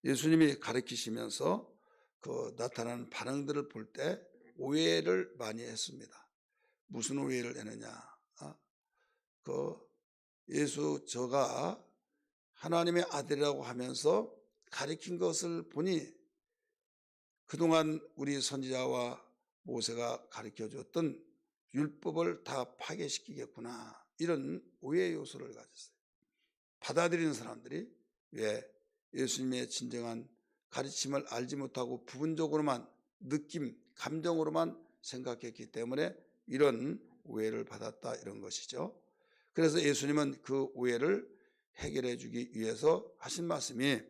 예수님이 가르치시면서 그 나타나는 반응들을 볼 때 오해를 많이 했습니다. 무슨 오해를 했느냐? 그 예수 저가 하나님의 아들이라고 하면서 가르친 것을 보니 그동안 우리 선지자와 모세가 가르쳐 줬던 율법을 다 파괴시키겠구나, 이런 오해 요소를 가졌어요. 받아들이는 사람들이 왜 예수님의 진정한 가르침을 알지 못하고 부분적으로만 느낌, 감정으로만 생각했기 때문에 이런 오해를 받았다, 이런 것이죠. 그래서 예수님은 그 오해를 해결해 주기 위해서 하신 말씀이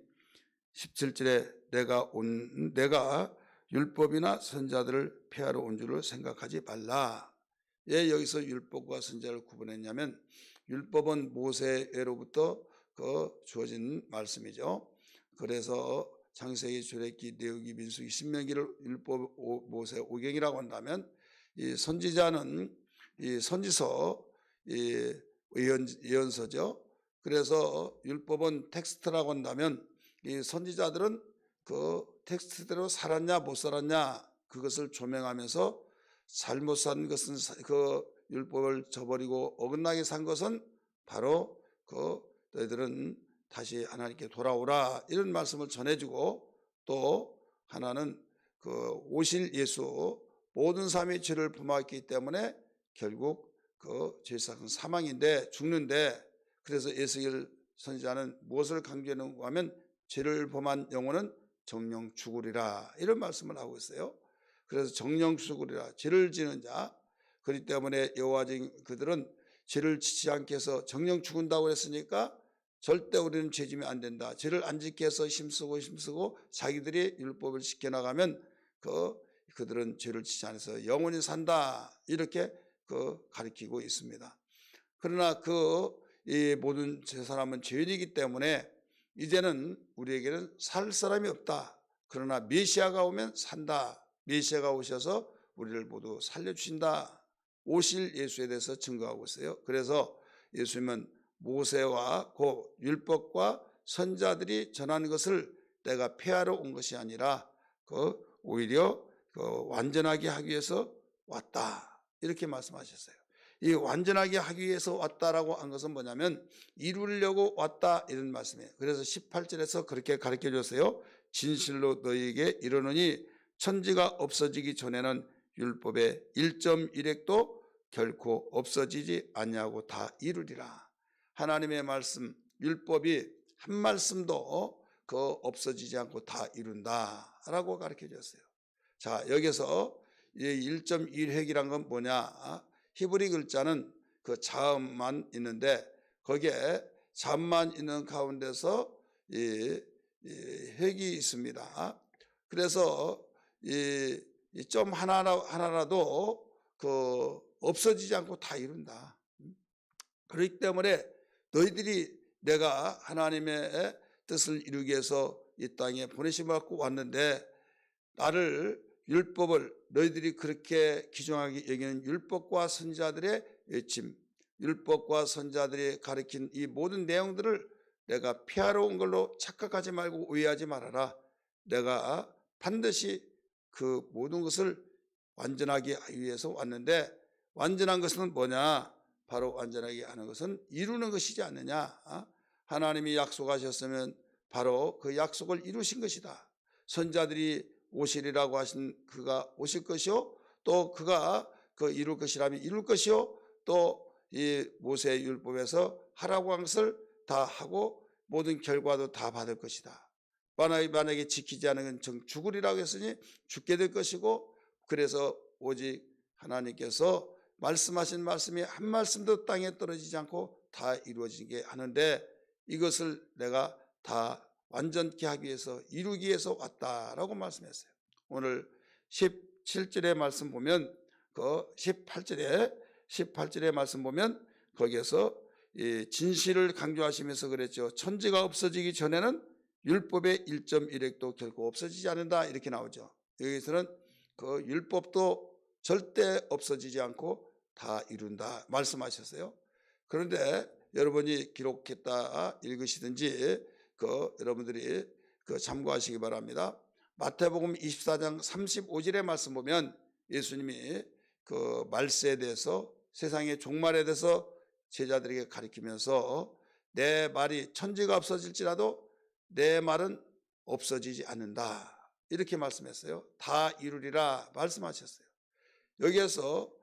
17절에 내가 율법이나 선자들을 폐하러 온 줄을 생각하지 말라. 왜 여기서 율법과 선자를 구분했냐면, 율법은 모세로부터 주어진 말씀이죠. 그래서 창세기, 출애굽기, 레위기, 민수기, 신명기를 율법 모세 오경이라고 한다면, 이 선지자는 이 선지서, 이 예언서죠. 그래서 율법은 텍스트라고 한다면, 이 선지자들은 그 텍스트대로 살았냐 못 살았냐 그것을 조명하면서 잘못 산 것은 그 율법을 저버리고 어긋나게 산 것은 바로 너희들은 다시 하나님께 돌아오라, 이런 말씀을 전해주고, 또 하나는 오실 예수, 모든 사람의 죄를 범하였기 때문에 결국 죄사건 사망인데, 죽는데, 그래서 에스겔 선지자는 무엇을 강조하는가 하면 죄를 범한 영혼은 정령 죽으리라, 이런 말씀을 하고 있어요. 그래서 정령 죽으리라, 죄를 지는 자, 그렇기 때문에 여호와 그들은 죄를 지지 않게 해서 정령 죽은다고 했으니까 절대 우리는 죄 지면 안 된다, 죄를 안 지게 해서 힘쓰고 자기들이 율법을 지켜나가면 그들은 죄를 지지 않아서 영원히 산다, 이렇게 가르치고 있습니다. 그러나 이 모든 사람은 죄인이기 때문에 이제는 우리에게는 살 사람이 없다. 그러나 메시아가 오면 산다. 메시아가 오셔서 우리를 모두 살려주신다. 오실 예수에 대해서 증거하고 있어요. 그래서 예수님은 모세와 율법과 선자들이 전하는 것을 내가 폐하러 온 것이 아니라 오히려 완전하게 하기 위해서 왔다, 이렇게 말씀하셨어요. 이 완전하게 하기 위해서 왔다라고 한 것은 뭐냐면 이루려고 왔다, 이런 말씀이에요. 그래서 18절에서 그렇게 가르쳐 줬어요. 진실로 너희에게 이르노니 천지가 없어지기 전에는 율법의 1.1획도 결코 없어지지 아니하고 다 이루리라. 하나님의 말씀, 율법이 한 말씀도 없어지지 않고 다 이룬다라고 가르쳐 줬어요. 자, 여기서 이 1.1획이란 건 뭐냐? 히브리 글자는 그 자음만 있는데, 거기에 자음만 있는 가운데서 이 획이 있습니다. 그래서 이 점 하나라도 없어지지 않고 다 이룬다. 그렇기 때문에 너희들이 내가 하나님의 뜻을 이루기 위해서 이 땅에 보내심을 받고 왔는데, 나를 율법을 너희들이 그렇게 귀중하게 여기는 율법과 선지자들의 외침, 율법과 선지자들이 가르친 이 모든 내용들을 내가 폐하러 온 걸로 착각하지 말고 오해하지 말아라. 내가 반드시 그 모든 것을 완전하게 하기 위해서 왔는데, 완전한 것은 뭐냐? 바로 완전하게 하는 것은 이루는 것이지 않느냐? 하나님이 약속하셨으면 바로 그 약속을 이루신 것이다. 선지자들이 오시리라고 하신 그가 오실 것이요, 또 그가 이룰 것이라면 이룰 것이요, 또 이 모세의 율법에서 하라고 한 것을 다 하고 모든 결과도 다 받을 것이다. 만약에 지키지 않으면 죽으리라고 했으니 죽게 될 것이고, 그래서 오직 하나님께서 말씀하신 말씀이 한 말씀도 땅에 떨어지지 않고 다 이루어지게 하는데, 이것을 내가 다 완전케 하기 위해서, 이루기 위해서 왔다라고 말씀했어요. 오늘 17절의 말씀 보면, 18절의 말씀 보면 거기에서 이 진실을 강조하시면서 그랬죠. 천지가 없어지기 전에는 율법의 1.1획도 결코 없어지지 않는다, 이렇게 나오죠. 여기서는 율법도 절대 없어지지 않고 다 이룬다 말씀하셨어요. 그런데 여러분이 기록했다 읽으시든지 여러분들이 참고하시기 바랍니다. 마태복음 24장 35절의 말씀 보면 예수님이 말세에 대해서, 세상의 종말에 대해서 제자들에게 가르치면서 내 말이 천지가 없어질지라도 내 말은 없어지지 않는다, 이렇게 말씀했어요. 다 이루리라 말씀하셨어요. 여기에서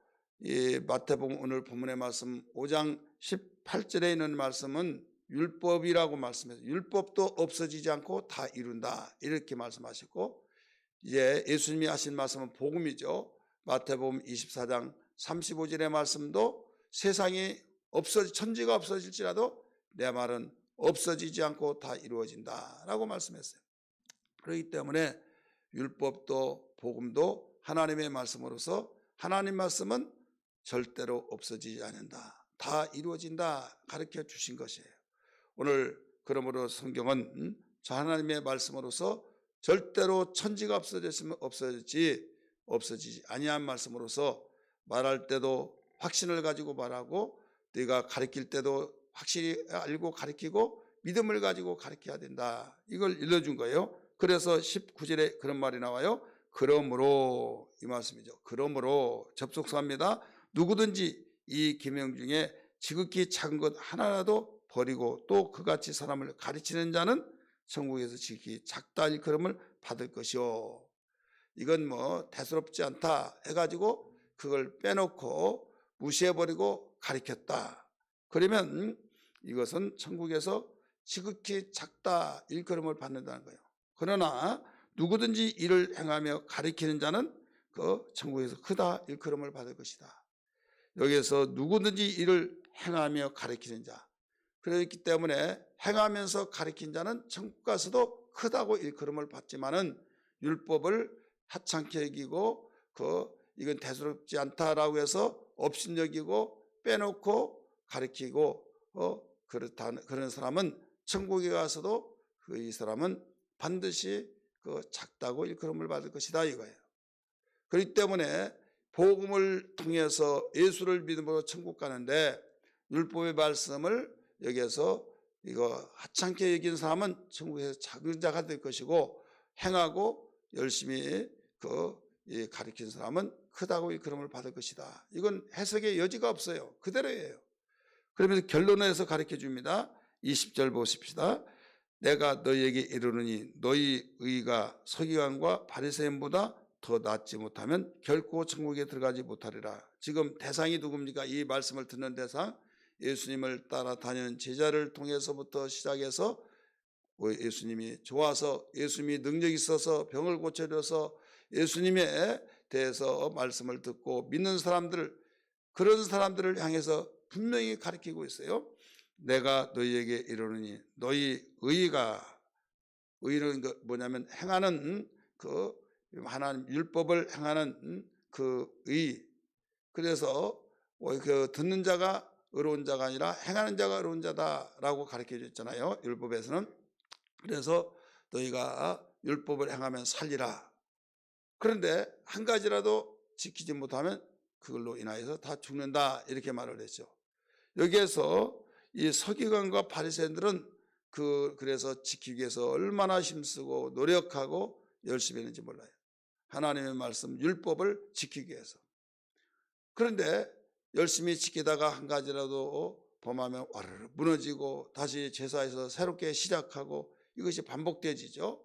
이 마태복음 오늘 본문의 말씀 5장 18절에 있는 말씀은 율법이라고 말씀해서 율법도 없어지지 않고 다 이룬다, 이렇게 말씀하셨고, 이제 예수님이 하신 말씀은 복음이죠. 마태복음 24장 35절의 말씀도 세상이 천지가 없어질지라도 내 말은 없어지지 않고 다 이루어진다라고 말씀했어요. 그렇기 때문에 율법도 복음도 하나님의 말씀으로서 하나님 말씀은 절대로 없어지지 않는다, 다 이루어진다 가르쳐 주신 것이에요. 오늘 그러므로 성경은 저 하나님의 말씀으로서 절대로 천지가 없어졌으면 없어지지 아니한 말씀으로서 말할 때도 확신을 가지고 말하고, 네가 가르칠 때도 확실히 알고 가르치고 믿음을 가지고 가르쳐야 된다, 이걸 일러준 거예요. 그래서 19절에 그런 말이 나와요. 그러므로, 이 말씀이죠. 그러므로 접속사입니다. 누구든지 이 계명 중에 지극히 작은 것 하나라도 버리고 또 그같이 사람을 가르치는 자는 천국에서 지극히 작다 일컬음을 받을 것이요. 이건 대수롭지 않다 해가지고 그걸 빼놓고 무시해버리고 가르쳤다, 그러면 이것은 천국에서 지극히 작다 일컬음을 받는다는 거예요. 그러나 누구든지 이를 행하며 가르치는 자는 그 천국에서 크다 일컬음을 받을 것이다. 여기에서 누구든지 이를 행하며 가르치는 자, 그렇기 때문에 행하면서 가르친 자는 천국 가서도 크다고 일컬음을 받지만은 율법을 하찮게 여기고 이건 대수롭지 않다라고 해서 업신여기고 빼놓고 가르치고 그런 사람은 천국에 가서도 이 사람은 반드시 작다고 일컬음을 받을 것이다, 이거예요. 그렇기 때문에 복음을 통해서 예수를 믿음으로 천국 가는데 율법의 말씀을 여기에서 이거 하찮게 여긴 사람은 천국에서 작은 자가 될 것이고, 행하고 열심히 가르친 사람은 크다고 일컬음을 받을 것이다. 이건 해석의 여지가 없어요. 그대로예요. 그러면서 결론에서 가르쳐 줍니다. 20절 보십시다. 내가 너희에게 이르노니 너희 의가 서기관과 바리새인보다 더 낫지 못하면 결코 천국에 들어가지 못하리라. 지금 대상이 누굽니까? 이 말씀을 듣는 대상, 예수님을 따라다니는 제자를 통해서부터 시작해서 예수님이 좋아서, 예수님이 능력이 있어서 병을 고쳐줘서 예수님에 대해서 말씀을 듣고 믿는 사람들, 그런 사람들을 향해서 분명히 가르치고 있어요. 내가 너희에게 이르노니 너희 의가, 의는 뭐냐면 행하는 하나님 율법을 행하는 의. 그래서 듣는 자가 의로운 자가 아니라 행하는 자가 의로운 자다라고 가르쳐 줬잖아요, 율법에서는. 그래서 너희가 율법을 행하면 살리라. 그런데 한 가지라도 지키지 못하면 그걸로 인하여서 다 죽는다, 이렇게 말을 했죠. 여기에서 이 서기관과 바리새인들은 그래서 지키기 위해서 얼마나 힘쓰고 노력하고 열심히 했는지 몰라요. 하나님의 말씀 율법을 지키기 위해서. 그런데 열심히 지키다가 한 가지라도 범하면 와르르 무너지고 다시 제사에서 새롭게 시작하고 이것이 반복되지죠.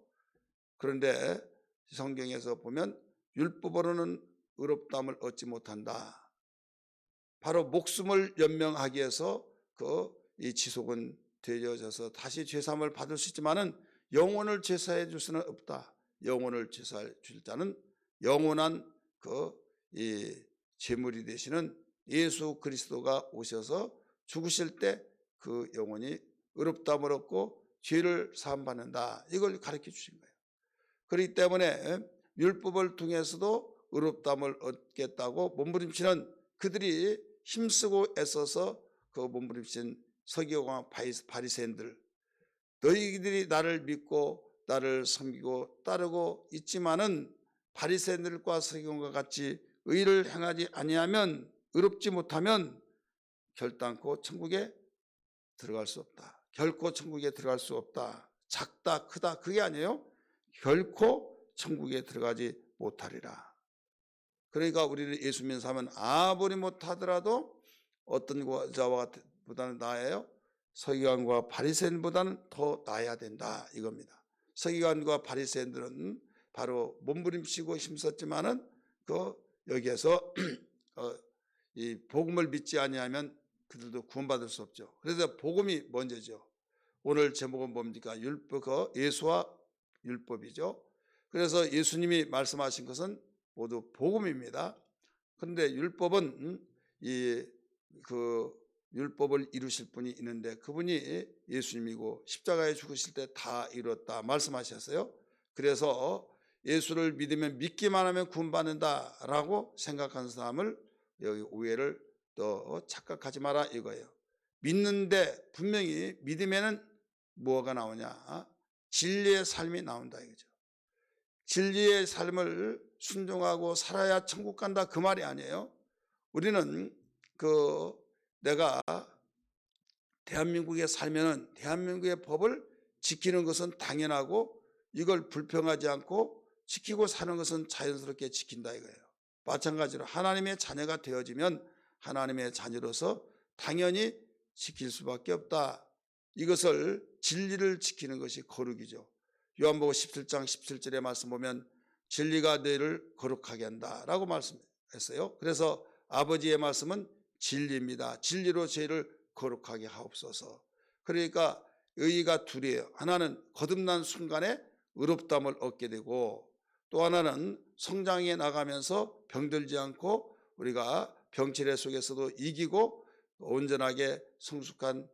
그런데 성경에서 보면 율법으로는 의롭다함을 얻지 못한다. 바로 목숨을 연명하기 위해서 이 지속은 되어져서 다시 죄사함을 받을 수 있지만은 영혼을 제사해 줄 수는 없다. 영혼을 제사해 줄 자는 영원한 이 제물이 되시는 예수 그리스도가 오셔서 죽으실 때 그 영혼이 의롭다함을 얻고 죄를 사함 받는다. 이걸 가르쳐 주신 거예요. 그렇기 때문에 율법을 통해서도 의롭다함을 얻겠다고 몸부림치는 그들이 힘쓰고 애써서 몸부림친 서기관과 바리새인들, 너희들이 나를 믿고 나를 섬기고 따르고 있지만은 바리새인들과 서기관과 같이 의를 행하지 아니하면, 의롭지 못하면 결단코 천국에 들어갈 수 없다. 결코 천국에 들어갈 수 없다. 작다 크다 그게 아니에요. 결코 천국에 들어가지 못하리라. 그러니까 우리는 예수 믿는 사람은 아무리 못하더라도 어떤 자와 보다는 나아요. 서기관과 바리새인보다는 더 나아야 된다 이겁니다. 서기관과 바리새인들은 바로 몸부림치고 힘썼지만은 여기에서 이 복음을 믿지 아니하면 그들도 구원받을 수 없죠. 그래서 복음이 먼저죠. 오늘 제목은 뭡니까? 예수와 율법이죠. 그래서 예수님이 말씀하신 것은 모두 복음입니다. 그런데 율법은 율법을 이루실 분이 있는데 그분이 예수님이고 십자가에 죽으실 때 다 이뤘다 말씀하셨어요. 그래서 예수를 믿으면 믿기만 하면 구원받는다라고 생각하는 사람을 여기 오해를 또 착각하지 마라 이거예요. 믿는데 분명히 믿음에는 뭐가 나오냐? 진리의 삶이 나온다 이거죠. 진리의 삶을 순종하고 살아야 천국 간다 그 말이 아니에요. 우리는 내가 대한민국에 살면은 대한민국의 법을 지키는 것은 당연하고 이걸 불평하지 않고 지키고 사는 것은 자연스럽게 지킨다 이거예요. 마찬가지로 하나님의 자녀가 되어지면 하나님의 자녀로서 당연히 지킬 수밖에 없다. 이것을 진리를 지키는 것이 거룩이죠. 요한복음 17장 17절의 말씀 보면 진리가 너희를 거룩하게 한다라고 말씀했어요. 그래서 아버지의 말씀은 진리입니다. 진리로 저희를 거룩하게 하옵소서. 그러니까 의의가 둘이에요. 하나는 거듭난 순간에 의롭다함을 얻게 되고 또 하나는 성장해 나가면서 병들지 않고 우리가 병치레 속에서도 이기고 온전하게 성숙한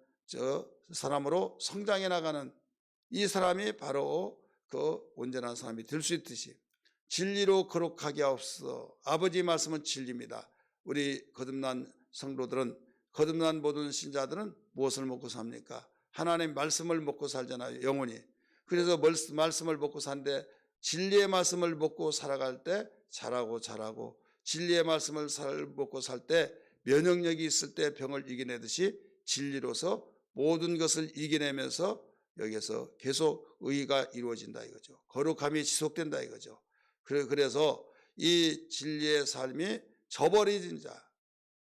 사람으로 성장해 나가는 이 사람이 바로 온전한 사람이 될 수 있듯이 진리로 거룩하게 하옵소서. 아버지의 말씀은 진리입니다. 우리 거듭난 성도들은 거듭난 모든 신자들은 무엇을 먹고 삽니까? 하나님의 말씀을 먹고 살잖아요. 영원히. 그래서 말씀을 먹고 사는데 진리의 말씀을 먹고 살아갈 때 잘하고 진리의 말씀을 먹고 살 때 면역력이 있을 때 병을 이겨내듯이 진리로서 모든 것을 이겨내면서 여기서 계속 의의가 이루어진다 이거죠. 거룩함이 지속된다 이거죠. 그래서 이 진리의 삶이 저버려진 자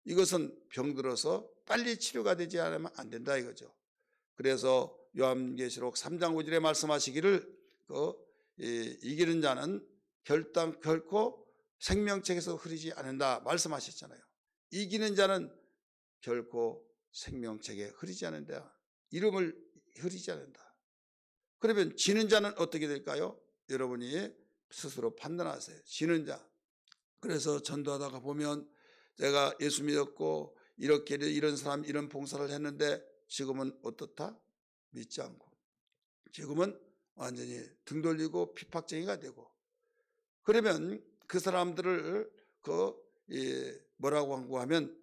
이것은 병들어서 빨리 치료가 되지 않으면 안 된다 이거죠. 그래서 요한계시록 3장 5절에 말씀하시기를 이기는 자는 결코 생명책에서 흐르지 않는다 말씀하셨잖아요. 이기는 자는 결코 생명책에 흐르지 않는다. 이름을 흐르지 않는다. 그러면 지는 자는 어떻게 될까요? 여러분이 스스로 판단하세요. 지는 자. 그래서 전도하다가 보면 내가 예수 믿었고 이렇게 이런 사람 이런 봉사를 했는데 지금은 어떻다? 믿지 않고 지금은 완전히 등 돌리고 핍박쟁이가 되고 그러면 그 사람들을 뭐라고 한 거 하면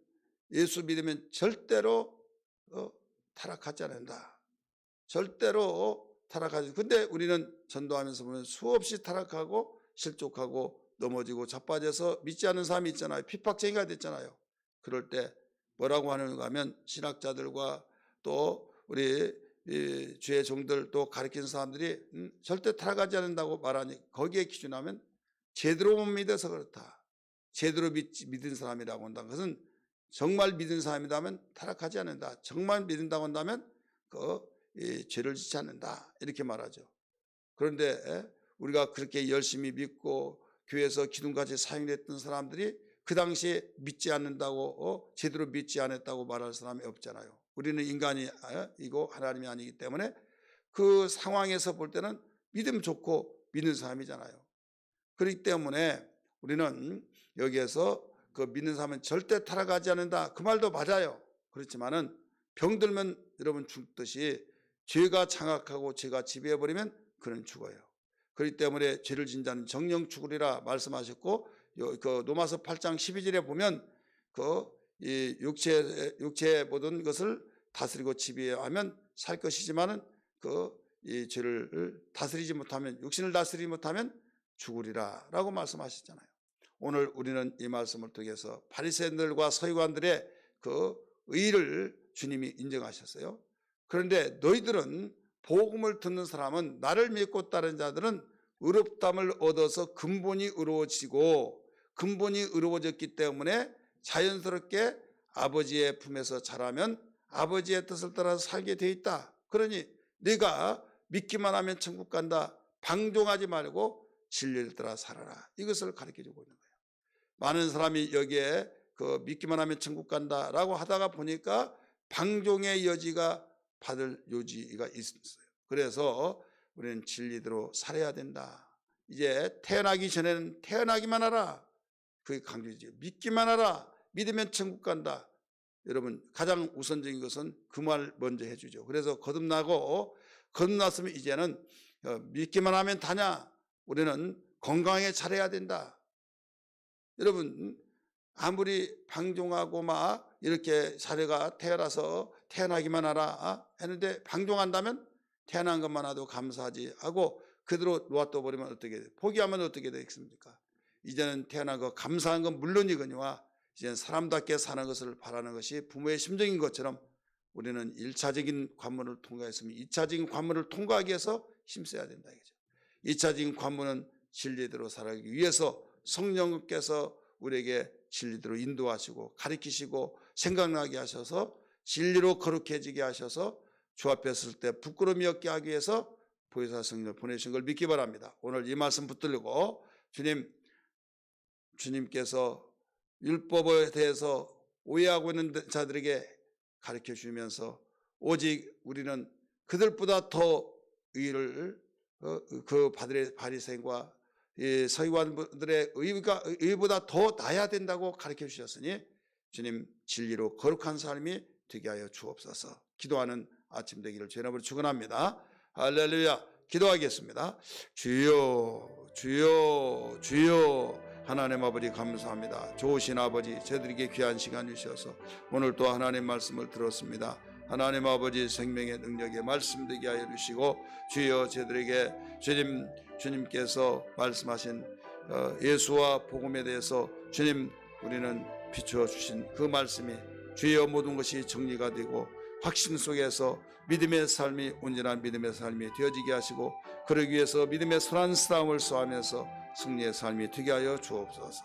예수 믿으면 절대로 타락하지 않는다. 절대로 타락하지. 근데 우리는 전도하면서 보면 수없이 타락하고 실족하고 넘어지고 자빠져서 믿지 않는 사람이 있잖아요. 핍박쟁이가 됐잖아요. 그럴 때 뭐라고 하는가 하면 신학자들과 또 우리 주의 종들 또 가르치는 사람들이 절대 타락하지 않는다고 말하니 거기에 기준하면 제대로 못 믿어서 그렇다. 제대로 믿은 사람이라고 한다는 것은 정말 믿은 사람이라면 타락하지 않는다. 정말 믿는다고 한다면 죄를 짓지 않는다. 이렇게 말하죠. 그런데 우리가 그렇게 열심히 믿고 교회에서 기둥같이 사용됐던 사람들이 그 당시에 믿지 않는다고 제대로 믿지 않았다고 말할 사람이 없잖아요. 우리는 인간이고 하나님이 아니기 때문에 그 상황에서 볼 때는 믿음 좋고 믿는 사람이잖아요. 그렇기 때문에 우리는 여기에서 믿는 사람은 절대 타락하지 않는다. 그 말도 맞아요. 그렇지만은 병들면 여러분 죽듯이 죄가 장악하고 죄가 지배해버리면 그는 죽어요. 그렇기 때문에 죄를 진 자는 정령 죽으리라 말씀하셨고 로마서 8장 12절에 보면 이 육체의 모든 것을 다스리고 지배하면 살 것이지만은 이 죄를 다스리지 못하면 육신을 다스리지 못하면 죽으리라라고 말씀하셨잖아요. 오늘 우리는 이 말씀을 통해서 바리새인들과 서기관들의 의를 주님이 인정하셨어요. 그런데 너희들은 복음을 듣는 사람은, 나를 믿고 따르는 자들은 의롭다함을 얻어서 근본이 의로워지고, 근본이 의로워졌기 때문에 자연스럽게 아버지의 품에서 자라면 아버지의 뜻을 따라서 살게 돼 있다. 그러니 네가 믿기만 하면 천국 간다. 방종하지 말고 진리를 따라 살아라. 이것을 가르쳐주고 있는 거예요. 많은 사람이 여기에 그 믿기만 하면 천국 간다라고 하다가 보니까 방종의 여지가 받을 여지가 있어요. 그래서 우리는 진리대로 살아야 된다. 이제 태어나기 전에는 태어나기만 하라. 그게 강조죠. 믿기만 하라. 믿으면 천국 간다. 여러분, 가장 우선적인 것은 그 말 먼저 해주죠. 그래서 거듭났으면 이제는 믿기만 하면 다냐? 우리는 건강하게 잘해야 된다. 여러분, 아무리 방종하고 막 이렇게 자녀가 태어나서 태어나기만 하라 했는데 방종한다면 태어난 것만 해도 감사하지 하고 그대로 놓아둬 버리면 어떻게 돼? 포기하면 어떻게 되겠습니까? 이제는 태어난 거 감사한 건 물론이거니와 이제는 사람답게 사는 것을 바라는 것이 부모의 심정인 것처럼 우리는 1차적인 관문을 통과했으면 2차적인 관문을 통과하기 위해서 힘써야 된다 이거죠. 2차적인 관문은 진리대로 살아가기 위해서 성령께서 우리에게 진리대로 인도하시고 가르치시고 생각나게 하셔서 진리로 거룩해지게 하셔서 주 앞에 설 때 부끄러움이 없게 하기 위해서 보혜사 성령을 보내신 걸 믿기 바랍니다. 오늘 이 말씀 붙들고 주님께서 율법에 대해서 오해하고 있는 자들에게 가르쳐 주면서 오직 우리는 그들보다 더 의를 그 바리새인과 서기관들의 의보다 더 나아야 된다고 가르쳐 주셨으니 주님 진리로 거룩한 삶이 되게 하여 주옵소서. 기도하는 아침 되기를 주의 이름으로 축원합니다. 할렐루야. 기도하겠습니다. 주여 주여 주여. 하나님 아버지 감사합니다. 좋으신 아버지 저들에게 귀한 시간 주셔서 오늘 또 하나님 말씀을 들었습니다. 하나님 아버지 생명의 능력에 말씀되게 하여 주시고 주여 저들에게 주님께서 말씀하신 예수와 복음에 대해서 주님 우리는 비추어 주신 그 말씀이 주여 모든 것이 정리가 되고 확신 속에서 믿음의 삶이 온전한 믿음의 삶이 되어지게 하시고 그러기 위해서 믿음의 선한 싸움을 싸우면서 승리의 삶이 되게 하여 주옵소서.